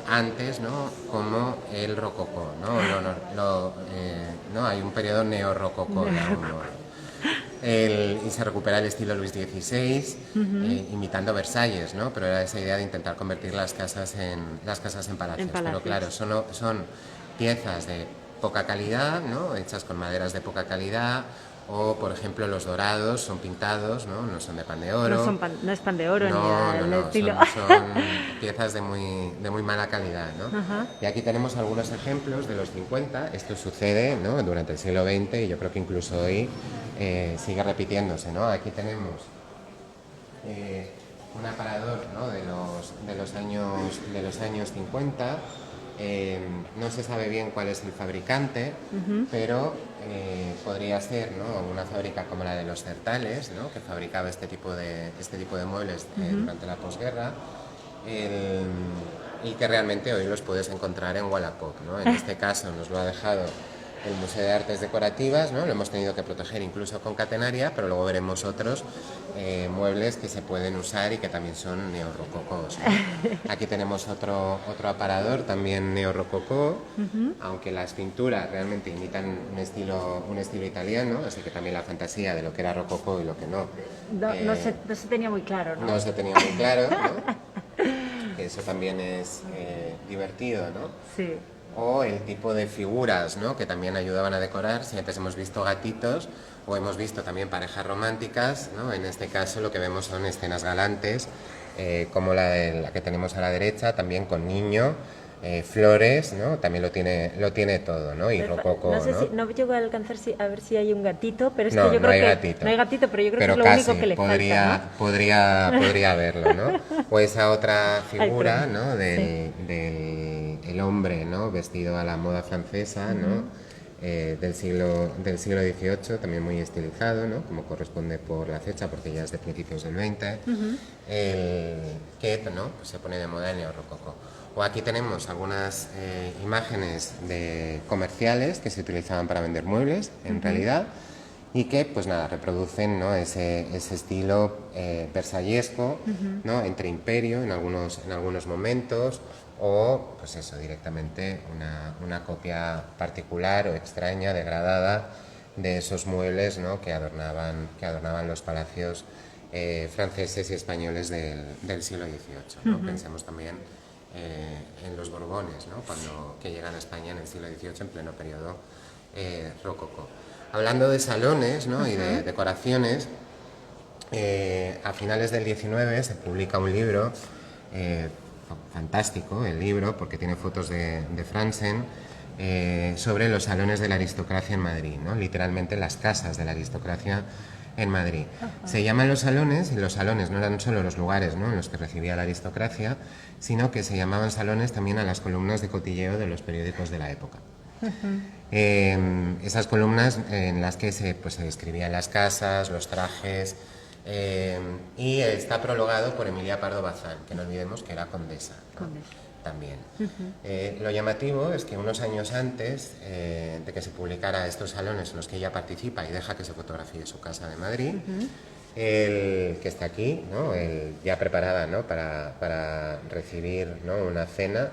antes, ¿no? Como el rococó, ¿no? ¿No? Hay un periodo neorrococó de algún modo. Y se recupera el estilo Luis XVI, imitando Versalles, ¿no? Pero era esa idea de intentar convertir las casas en palacios. Pero claro, son piezas de poca calidad, ¿no? Hechas con maderas de poca calidad. O, por ejemplo, los dorados son pintados, no son de pan de oro. No es pan de oro, no, estilo. Son piezas de muy mala calidad, ¿no? Y aquí tenemos algunos ejemplos de los 50. Esto sucede, ¿no? Durante el siglo XX, y yo creo que incluso hoy sigue repitiéndose, ¿no? Aquí tenemos un aparador, ¿no? de los años 50. No se sabe bien cuál es el fabricante, pero podría ser, ¿no? Una fábrica como la de los Certales, ¿no? Que fabricaba este tipo de muebles durante la posguerra, y que realmente hoy los puedes encontrar en Wallapop, ¿no? En este caso nos lo ha dejado el Museo de Artes Decorativas, ¿no? Lo hemos tenido que proteger incluso con catenaria, pero luego veremos otros muebles que se pueden usar y que también son neorrococós, ¿no? Aquí tenemos otro aparador también neorrococó, aunque las pinturas realmente imitan un estilo italiano, así que también la fantasía de lo que era rococó y lo que no. No se tenía muy claro, ¿no? No se tenía muy claro, ¿no? Eso también es divertido, ¿no? Sí. O el tipo de figuras, ¿no? Que también ayudaban a decorar. Si antes hemos visto gatitos o hemos visto también parejas románticas, ¿no? En este caso lo que vemos son escenas galantes, como la que tenemos a la derecha, también con niño, flores, ¿no? También lo tiene todo, ¿no? Y rococó, no sé, ¿no? Si, no llego a alcanzar a ver si hay un gatito, pero es no, que yo no creo hay que gatito. No hay gatito, pero yo creo pero que es lo casi, único que le falta, ¿no? podría haberlo, ¿no? O esa otra figura, ¿no? Del el hombre, ¿no?, vestido a la moda francesa, ¿no?, del siglo XVIII, también muy estilizado, ¿no?, como corresponde por la fecha, porque ya es de principios del XX, que, ¿no?, pues se pone de moda el neorrococó. O aquí tenemos algunas imágenes de comerciales que se utilizaban para vender muebles, en realidad, y que, pues nada, reproducen, ¿no?, ese estilo versallesco, ¿no?, entre imperio en algunos momentos, o, pues eso, directamente una copia particular o extraña, degradada, de esos muebles, ¿no?, que adornaban los palacios franceses y españoles del siglo XVIII, ¿no? Pensemos también en los Borbones, ¿no?, que llegan a España en el siglo XVIII, en pleno periodo rococó. Hablando de salones, ¿no?, y de decoraciones, a finales del XIX se publica un libro, fantástico el libro, porque tiene fotos de Franzen, sobre los salones de la aristocracia en Madrid, ¿no?, literalmente las casas de la aristocracia en Madrid. Se llaman los salones, y los salones no eran solo los lugares, ¿no?, en los que recibía la aristocracia, sino que se llamaban salones también a las columnas de cotilleo de los periódicos de la época. Esas columnas en las que se describían las casas, los trajes, y está prologado por Emilia Pardo Bazán, que no olvidemos que era condesa, ¿no?, también. Lo llamativo es que unos años antes de que se publicara estos salones en los que ella participa y deja que se fotografíe su casa de Madrid, que está aquí, ¿no?, ya preparada, ¿no?, para recibir, ¿no?, una cena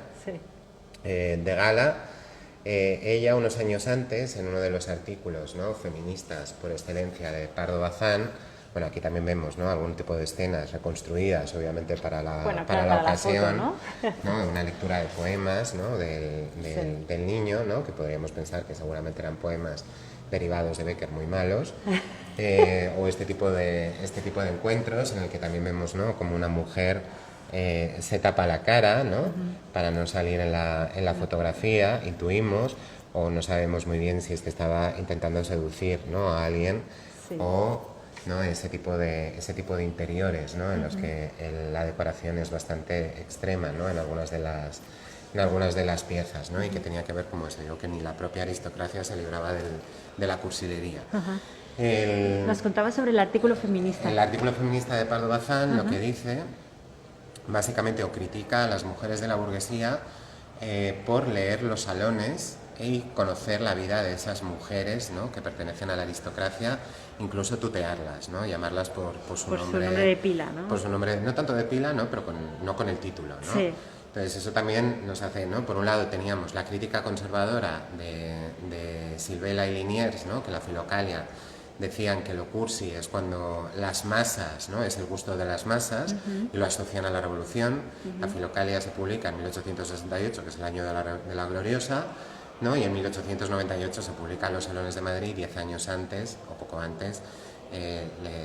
de gala. Ella, unos años antes, en uno de los artículos, ¿no?, feministas por excelencia de Pardo Bazán, bueno, aquí también vemos, ¿no?, algún tipo de escenas reconstruidas, obviamente, para la ocasión, la foto, ¿no? Una lectura de poemas, ¿no?, del niño, ¿no?, que podríamos pensar que seguramente eran poemas derivados de Bécquer muy malos, o este tipo de encuentros en el que también vemos, ¿no?, como una mujer se tapa la cara, ¿no?, para no salir en la fotografía, intuimos, o no sabemos muy bien si es que estaba intentando seducir, ¿no?, a alguien, o, ¿no?, ese tipo de interiores, ¿no?, en los que la decoración es bastante extrema, ¿no?, en algunas de las piezas, ¿no?, y que tenía que ver, como os digo, que ni la propia aristocracia se libraba de la cursilería. Nos contaba sobre el artículo feminista. El artículo feminista de Pardo Bazán lo que dice, básicamente, o critica a las mujeres de la burguesía por leer los salones y conocer la vida de esas mujeres, ¿no?, que pertenecen a la aristocracia, incluso tutearlas, ¿no?, llamarlas por su nombre. Por su nombre de pila, ¿no? Por su nombre, no tanto de pila, ¿no?, pero no con el título, ¿no? Sí. Entonces eso también nos hace, ¿no?, por un lado teníamos la crítica conservadora de Silvela y Liniers, ¿no?, que la Filocalia decían que lo cursi es cuando las masas, ¿no?, es el gusto de las masas, y lo asocian a la revolución. La Filocalia se publica en 1868, que es el año de la Gloriosa, ¿no?, y en 1898 se publican Los Salones de Madrid. 10 años antes, o poco antes,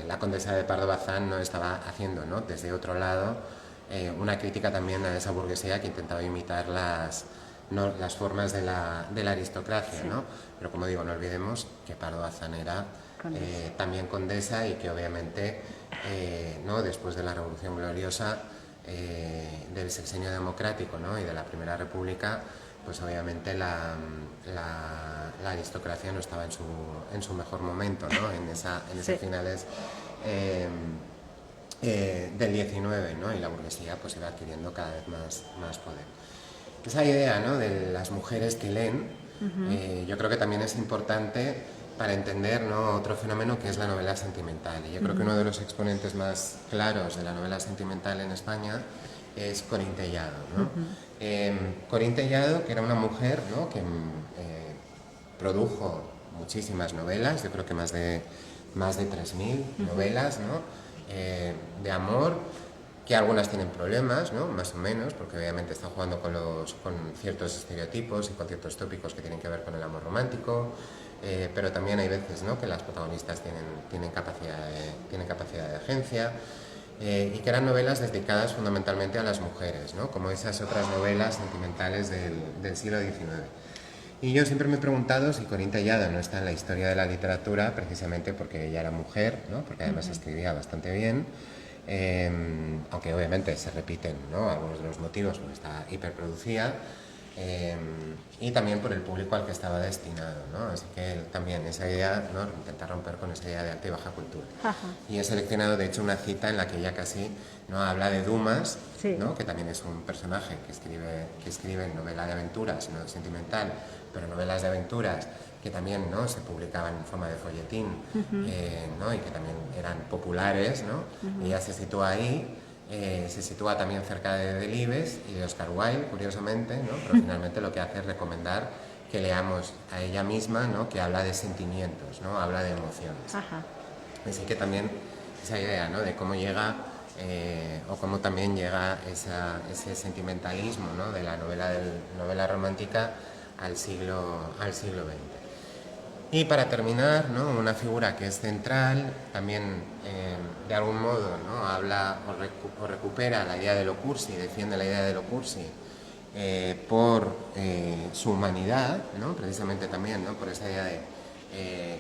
la condesa de Pardo Bazán no estaba haciendo, ¿no?, desde otro lado, una crítica también a esa burguesía que intentaba imitar las formas de la aristocracia, ¿no? Pero, como digo, no olvidemos que Pardo Bazán era también condesa, y que obviamente, ¿no?, después de la Revolución Gloriosa, del sexenio democrático, ¿no?, y de la Primera República, pues obviamente la aristocracia no estaba en su mejor momento, ¿no?, en esos finales del 19, ¿no?, y la burguesía pues iba adquiriendo cada vez más poder. Esa idea, ¿no?, de las mujeres que leen, yo creo que también es importante para entender, ¿no?, otro fenómeno que es la novela sentimental. Y yo creo que uno de los exponentes más claros de la novela sentimental en España es Corín Tellado, ¿no? Corín Tellado, que era una mujer, ¿no?, que produjo muchísimas novelas, yo creo que más de 3.000 novelas, ¿no?, de amor, que algunas tienen problemas, ¿no?, más o menos, porque obviamente está jugando con ciertos estereotipos y con ciertos tópicos que tienen que ver con el amor romántico, pero también hay veces, ¿no?, que las protagonistas tienen capacidad de agencia, y que eran novelas dedicadas fundamentalmente a las mujeres, ¿no?, como esas otras novelas sentimentales del siglo XIX. Y yo siempre me he preguntado si Corín Tellado no está en la historia de la literatura precisamente porque ella era mujer, ¿no?, porque además escribía bastante bien, aunque obviamente se repiten, ¿no?, algunos de los motivos, porque está hiperproducida, y también por el público al que estaba destinado, ¿no? Así que también esa idea, ¿no? Intentar romper con esa idea de alta y baja cultura. Ajá. Y he seleccionado de hecho una cita en la que ella casi no habla de Dumas, sí. ¿no? Que también es un personaje que escribe novela de aventuras, no sentimental, pero novelas de aventuras que también, ¿no? Se publicaban en forma de folletín, ¿no? Y que también eran populares, ¿no? Ella se sitúa ahí. Se sitúa también cerca de Delibes y de Oscar Wilde, curiosamente, ¿no? Pero finalmente lo que hace es recomendar que leamos a ella misma, ¿no? Que habla de sentimientos, ¿no? Habla de emociones. Ajá. Así que también esa idea, ¿no? De cómo llega o cómo también llega ese sentimentalismo, ¿no? De la novela romántica al siglo XX. Y para terminar, ¿no? Una figura que es central, también de algún modo, ¿no? Habla o recupera la idea de lo cursi, defiende la idea de lo cursi por su humanidad, ¿no? Precisamente también, ¿no? Por esa idea de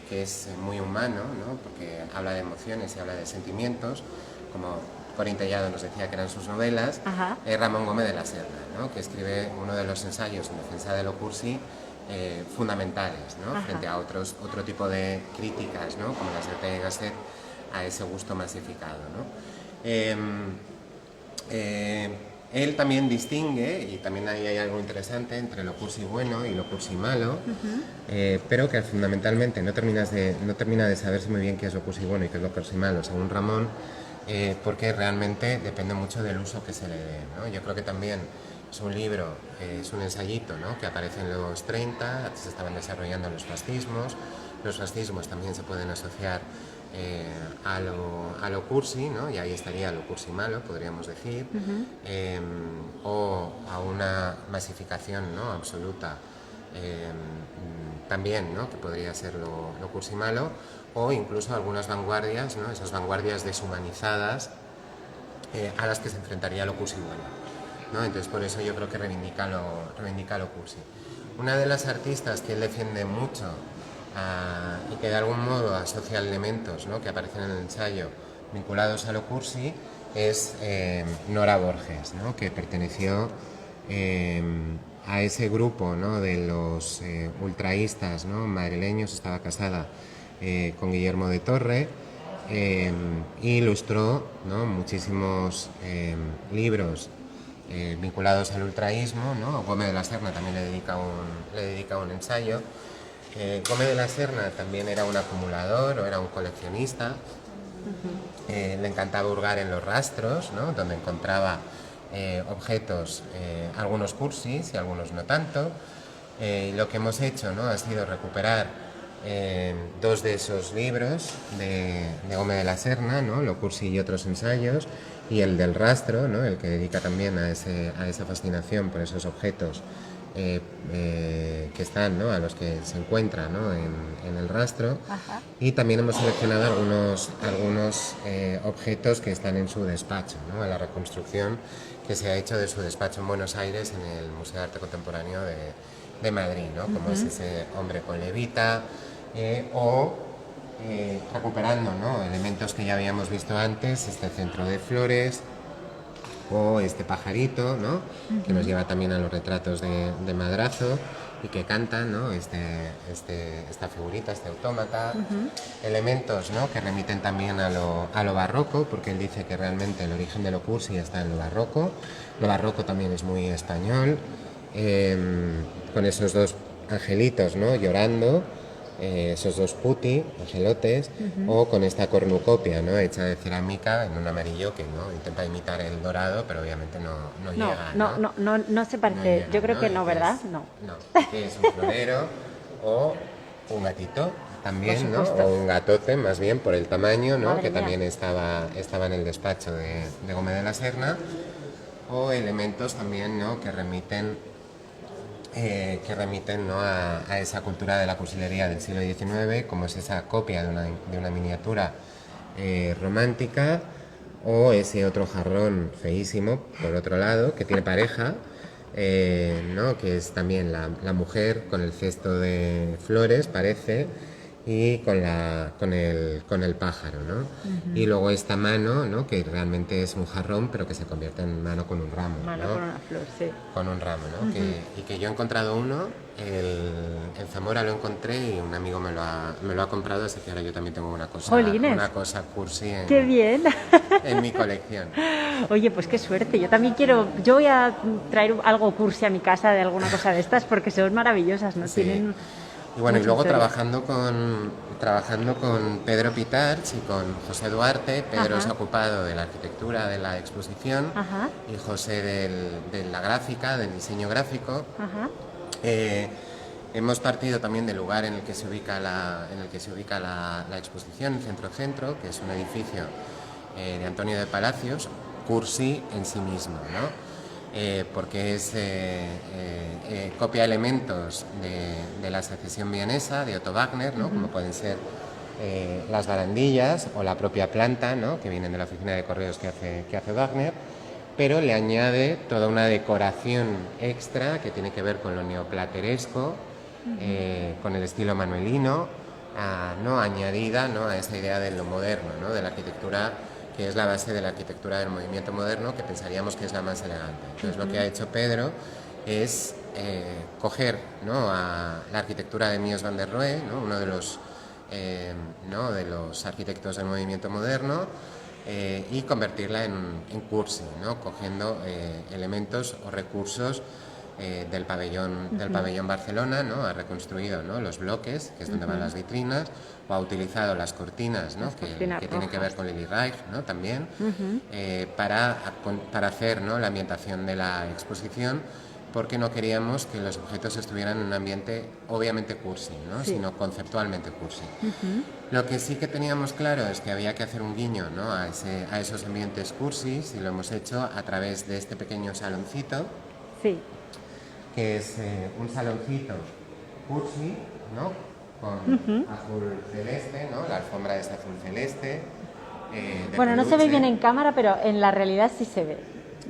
que es muy humano, ¿no? Porque habla de emociones y habla de sentimientos, como Corín Tellado nos decía que eran sus novelas. Ramón Gómez de la Serna, ¿no? Que escribe uno de los ensayos en defensa de lo cursi fundamentales, ¿no? Frente a otro tipo de críticas, ¿no? Como las de Ortega y Gasset a ese gusto masificado, ¿no? Él también distingue, y también ahí hay algo interesante, entre lo cursi bueno y lo cursi malo, pero que fundamentalmente no termina de saberse muy bien qué es lo cursi bueno y qué es lo cursi malo, según Ramón, porque realmente depende mucho del uso que se le dé, ¿no? Yo creo que también es un libro, es un ensayito, ¿no? Que aparece en los 30, se estaban desarrollando los fascismos también se pueden asociar a lo cursi, ¿no? Y ahí estaría lo cursi malo, podríamos decir, o a una masificación, ¿no? Absoluta, también, ¿no? Que podría ser lo cursi malo, o incluso algunas vanguardias, ¿no? Esas vanguardias deshumanizadas a las que se enfrentaría lo cursi bueno, ¿no? Entonces por eso yo creo que reivindica lo cursi. Una de las artistas que él defiende mucho y que de algún modo asocia elementos, ¿no? Que aparecen en el ensayo vinculados a lo cursi es Nora Borges, ¿no? Que perteneció a ese grupo, ¿no? De los ultraístas, ¿no? Madrileños. Estaba casada con Guillermo de Torre. Ilustró, ¿no? Muchísimos libros vinculados al ultraísmo, ¿no? Gómez de la Serna también le dedica un ensayo. Gómez de la Serna también era un acumulador o era un coleccionista. Le encantaba hurgar en los rastros, ¿no? Donde encontraba objetos, algunos cursis y algunos no tanto. Lo que hemos hecho, ¿no? Ha sido recuperar dos de esos libros de Gómez de la Serna, ¿no? Lo cursi y otros ensayos, y el del rastro, ¿no? El que dedica también a esa fascinación por esos objetos que están, ¿no? A los que se encuentra, ¿no? en el rastro. Y también hemos seleccionado algunos objetos que están en su despacho, ¿no? En la reconstrucción que se ha hecho de su despacho en Buenos Aires, en el Museo de Arte Contemporáneo de Madrid, ¿no? Como es ese hombre con levita, recuperando, ¿no? Elementos que ya habíamos visto antes, este centro de flores o este pajarito, ¿no? Que nos lleva también a los retratos de Madrazo y que canta, ¿no? Esta figurita, este autómata. Elementos, ¿no? Que remiten también a lo barroco, porque él dice que realmente el origen de lo cursi está en lo barroco. Lo barroco también es muy español, con esos dos angelitos, ¿no? Llorando, esos dos putti, angelotes, o con esta cornucopia, ¿no? Hecha de cerámica en un amarillo que, ¿no? Intenta imitar el dorado, pero obviamente no llega. No se parece. No llega, yo creo ¿no? que no, ¿verdad? No, que es un florero o un gatito también, ¿no? O un gatote, más bien, por el tamaño, ¿no? Que también estaba en el despacho de Gómez de la Serna, o elementos también, ¿no? Que remiten, ¿no? a esa cultura de la cursilería del siglo XIX, como es esa copia de una miniatura romántica, o ese otro jarrón feísimo, por otro lado, que tiene pareja, ¿no? Que es también la mujer con el cesto de flores, parece, y con el pájaro, ¿no? Y luego esta mano, ¿no? Que realmente es un jarrón, pero que se convierte en mano con un ramo, Mano ¿no? con una flor, sí. Con un ramo, ¿no? Y que yo he encontrado uno, en Zamora lo encontré y un amigo me lo ha comprado, así que ahora yo también tengo una cosa cursi ¡Qué bien! en mi colección. Oye, pues qué suerte. Yo voy a traer algo cursi a mi casa de alguna cosa de estas porque son maravillosas, ¿no? Sí. Tienen Y bueno, y luego historia. trabajando con Pedro Pitarch y con José Duarte. Pedro Ajá. se ha ocupado de la arquitectura de la exposición Ajá. y José de la gráfica, del diseño gráfico. Ajá. Hemos partido también del lugar en el que se ubica la exposición, el Centro, que es un edificio de Antonio de Palacios, cursi en sí mismo, ¿no? Porque copia elementos de la secesión vienesa, de Otto Wagner, ¿no? Como pueden ser las barandillas o la propia planta, ¿no? Que vienen de la oficina de correos que hace Wagner, pero le añade toda una decoración extra que tiene que ver con lo neoplateresco, con el estilo manuelino, ¿no? Añadida, ¿no? A esa idea de lo moderno, ¿no? De la arquitectura, que es la base de la arquitectura del movimiento moderno, que pensaríamos que es la más elegante. Entonces lo que ha hecho Pedro es coger, ¿no? A la arquitectura de Mies van der Rohe, ¿no? Uno de los, ¿no? de los arquitectos del movimiento moderno, y convertirla en cursi, ¿no? Cogiendo elementos o recursos del pabellón Barcelona, ¿no? Ha reconstruido, ¿no? Los bloques, que es donde van las vitrinas, o ha utilizado las cortinas, ¿no? que tienen que ver con Lili Reich, ¿no? También, para hacer, ¿no? La ambientación de la exposición, porque no queríamos que los objetos estuvieran en un ambiente obviamente cursi, ¿no? Sí. Sino conceptualmente cursi. Lo que sí que teníamos claro es que había que hacer un guiño, ¿no? a esos ambientes cursis, y lo hemos hecho a través de este pequeño saloncito, Sí. que es un saloncito cursi, ¿no? Con azul celeste, ¿no? La alfombra es azul celeste. Bueno, no se ve bien en cámara, pero en la realidad sí se ve.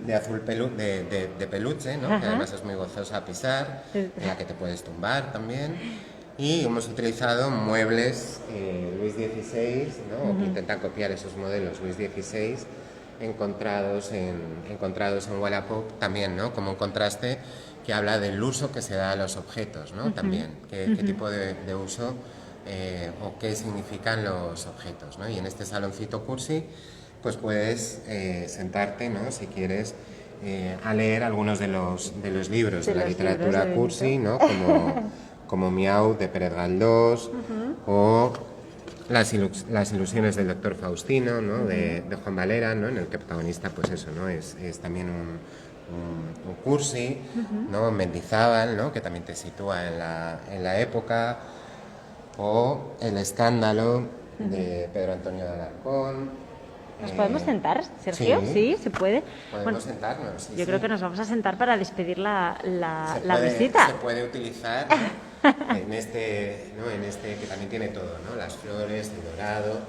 De peluche, ¿no? Que además es muy gozosa a pisar, en la que te puedes tumbar también. Y hemos utilizado muebles Luis XVI, ¿no? Que intentan copiar esos modelos Luis XVI encontrados en Wallapop también, ¿no? Como un contraste que habla del uso que se da a los objetos, ¿no? También, qué tipo de uso o qué significan los objetos, ¿no? Y en este saloncito cursi pues puedes sentarte, ¿no? Si quieres, a leer algunos de los libros de la literatura cursi, ¿no? Como Miau de Pérez Galdós, o las ilusiones del doctor Faustino, ¿no? de Juan Valera, ¿no? En el que protagonista, pues eso, ¿no? Es también un cursi, ¿no? Mendizábal, ¿no? Que también te sitúa en la época, o El escándalo de Pedro Antonio de Alarcón. ¿Nos podemos sentar, Sergio? Sí, se puede. Podemos sentarnos. Sí, yo creo que nos vamos a sentar para despedir la visita. Se puede utilizar, ¿no? en este que también tiene todo, ¿no? Las flores, el dorado,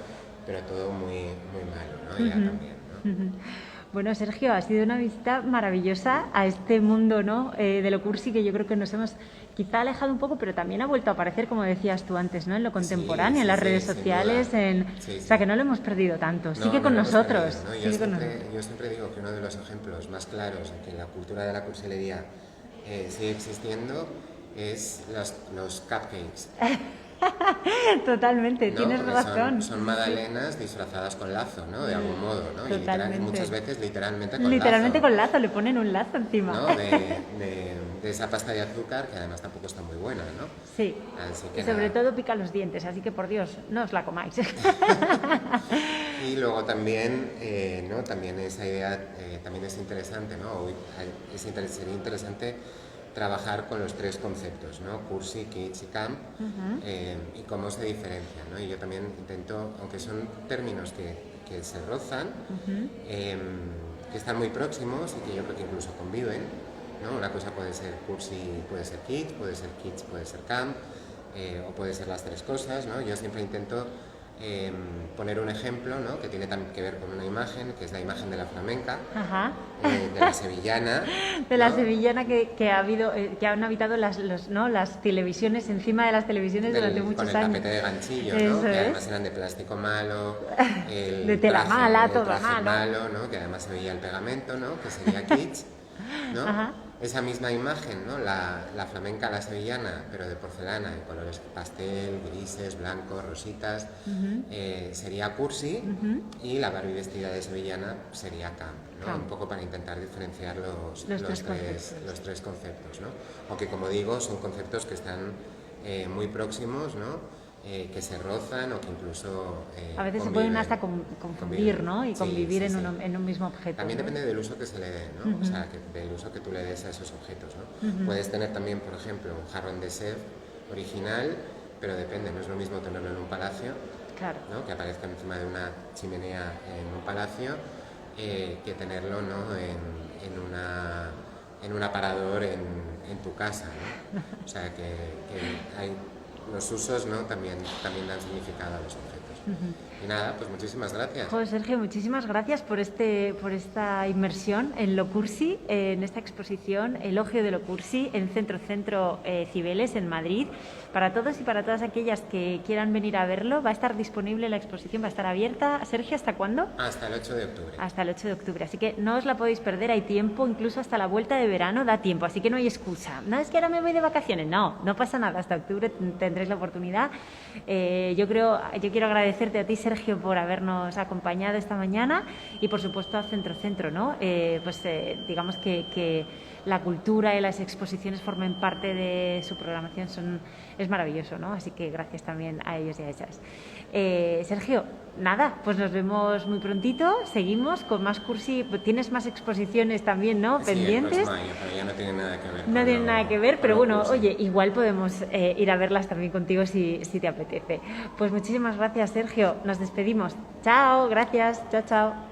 pero todo muy, muy malo, ¿no? Y también, ¿no? Bueno, Sergio, ha sido una visita maravillosa a este mundo, ¿no? De lo cursi, que yo creo que nos hemos quizá alejado un poco, pero también ha vuelto a aparecer, como decías tú antes, ¿no? En lo contemporáneo, en las redes sociales, o sea, que no lo hemos perdido tanto. Sigue con nosotros. Yo siempre digo que uno de los ejemplos más claros de que la cultura de la cursilería sigue existiendo es los cupcakes. Totalmente, ¿No? tienes Porque razón. son magdalenas disfrazadas con lazo, ¿no? De algún modo, ¿no? Y muchas veces literalmente con lazo, le ponen un lazo encima. ¿no? De esa pasta de azúcar, que además tampoco está muy buena, ¿no? Sí, así que y sobre todo pica los dientes, así que por Dios, no os la comáis. Y luego también, ¿no? También esa idea también es interesante, ¿no? Sería interesante trabajar con los tres conceptos, ¿no? Cursi, kitsch y camp, y cómo se diferencian, ¿no? Y yo también intento, aunque son términos que se rozan, que están muy próximos y que yo creo que incluso conviven, ¿no? Una cosa puede ser cursi, puede ser kitsch, puede ser camp, o puede ser las tres cosas, ¿no? Yo siempre intento poner un ejemplo, ¿no? Que tiene también que ver con una imagen, que es la imagen de la flamenca, Ajá. De la sevillana. De la ¿no? sevillana que ha habido, que han habitado las televisiones, encima de las televisiones durante muchos con el años. tapete de ganchillo, ¿no? Eso Que es. además eran de plástico malo, De tela mala, el todo traje malo. malo, ¿no? Que además se veía el pegamento, ¿no? Que sería kitsch, ¿no? Ajá. Esa misma imagen, ¿no? La flamenca, la sevillana, pero de porcelana, en colores pastel, grises, blancos, rositas, sería cursi, y la Barbie vestida de sevillana sería camp, ¿no? Camp. Un poco para intentar diferenciar los tres conceptos, ¿no? Aunque, como digo, son conceptos que están muy próximos, ¿no? Que se rozan o que incluso A veces se conviven, pueden hasta confundir, ¿no? Y Sí, convivir sí, sí. en un mismo objeto. También ¿no? depende del uso que se le dé, ¿no? O sea, del uso que tú le des a esos objetos, ¿no? Puedes tener también, por ejemplo, un jarrón de sed original, pero depende, no es lo mismo tenerlo en un palacio, Claro. ¿no? Que aparezca encima de una chimenea en un palacio, que tenerlo, ¿no? en un aparador en tu casa, ¿no? O sea, que hay los usos, ¿no? también dan significado a los objetos. Y nada, pues muchísimas gracias. Joder, Sergio, muchísimas gracias por esta inmersión en Lo Cursi, en esta exposición Elogio de Lo Cursi en Centro Cibeles, en Madrid. Para todos y para todas aquellas que quieran venir a verlo, va a estar disponible la exposición, va a estar abierta. Sergio, ¿hasta cuándo? Hasta el 8 de octubre. Hasta el 8 de octubre, así que no os la podéis perder, hay tiempo, incluso hasta la vuelta de verano da tiempo, así que no hay excusa. No, es que ahora me voy de vacaciones, no pasa nada, hasta octubre tendréis la oportunidad. Yo quiero agradecerte a ti, Sergio, por habernos acompañado esta mañana y, por supuesto, a Centro, ¿no? Digamos que la cultura y las exposiciones formen parte de su programación, es maravilloso, ¿no? Así que gracias también a ellos y a ellas. Sergio, nada, pues nos vemos muy prontito, seguimos con más cursi, tienes más exposiciones también, ¿no? Sí, Pendientes. el próximo año, pero ya no tiene nada que ver. No tiene nada que ver, pero bueno, cursi. oye, igual podemos ir a verlas también contigo si te apetece. Pues muchísimas gracias, Sergio, nos despedimos. Chao, gracias, chao.